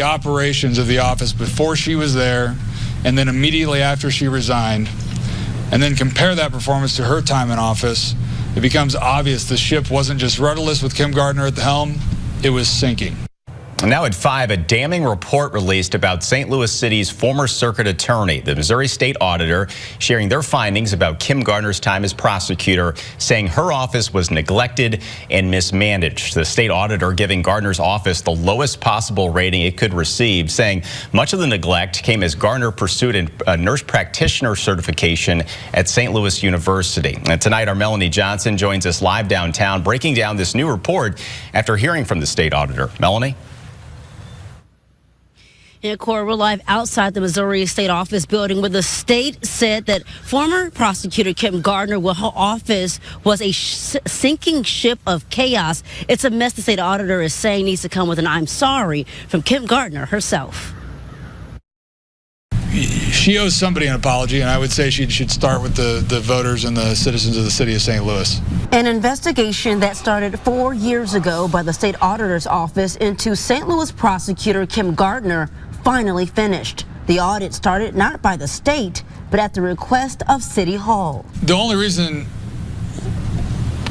the operations of the office before she was there and then immediately after she resigned, and then compare that performance to her time in office, it becomes obvious the ship wasn't just rudderless with Kim Gardner at the helm, it was sinking. Now at 5, a damning report released about St. Louis City's former circuit attorney, the Missouri State Auditor, sharing their findings about Kim Gardner's time as prosecutor, saying her office was neglected and mismanaged. The state auditor giving Gardner's office the lowest possible rating it could receive, saying much of the neglect came as Gardner pursued a nurse practitioner certification at St. Louis University. And tonight, our Melanie Johnson joins us live downtown, breaking down this new report after hearing from the state auditor. Melanie? In court, we're live outside the Missouri State Office building where the state said that former prosecutor Kim Gardner, well, her office was a sinking ship of chaos. It's a mess the state auditor is saying needs to come with an "I'm sorry" from Kim Gardner herself. She owes somebody an apology, and I would say she should start with the voters and the citizens of the city of St. Louis. An investigation that started 4 years ago by the state auditor's office into St. Louis prosecutor Kim Gardner finally finished. The audit started not by the state, but at the request of City Hall. The only reason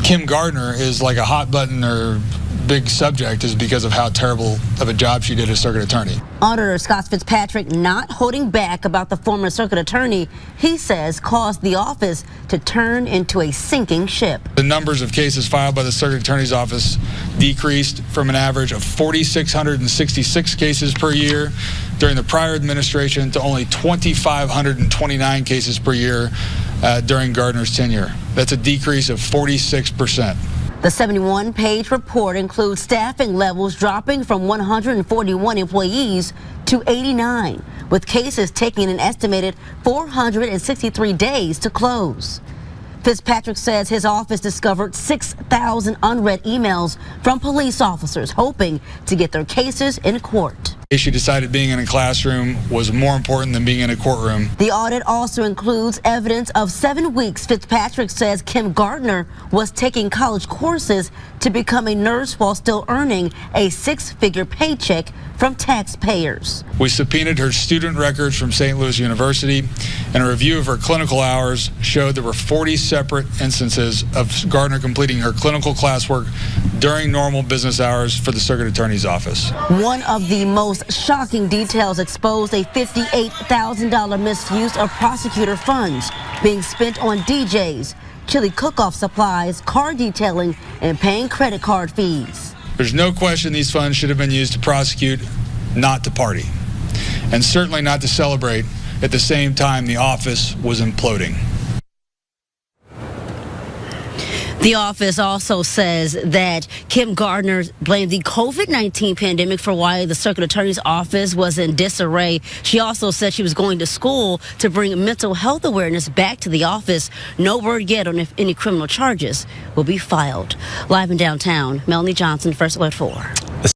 Kim Gardner is like a hot button or big subject is because of how terrible of a job she did as circuit attorney. Auditor Scott Fitzpatrick not holding back about the former circuit attorney he says caused the office to turn into a sinking ship. The numbers of cases filed by the circuit attorney's office decreased from an average of 4,666 cases per year during the prior administration to only 2,529 cases per year during Gardner's tenure. That's a decrease of 46%. The 71-page report includes staffing levels dropping from 141 employees to 89, with cases taking an estimated 463 days to close. Fitzpatrick says his office discovered 6,000 unread emails from police officers hoping to get their cases in court. She decided being in a classroom was more important than being in a courtroom. The audit also includes evidence of 7 weeks Fitzpatrick says Kim Gardner was taking college courses to become a nurse while still earning a 6-figure paycheck from taxpayers. We subpoenaed her student records from St. Louis University, and a review of her clinical hours showed there were 40 separate instances of Gardner completing her clinical classwork during normal business hours for the circuit attorney's office. One of the most shocking details exposed a $58,000 misuse of prosecutor funds being spent on DJs, chili cook-off supplies, car detailing, and paying credit card fees. There's no question these funds should have been used to prosecute, not to party, and certainly not to celebrate at the same time the office was imploding. The office also says that Kim Gardner blamed the COVID-19 pandemic for why the circuit attorney's office was in disarray. She also said she was going to school to bring mental health awareness back to the office. No word yet on if any criminal charges will be filed. Live in downtown, Melanie Johnson, First Alert 4.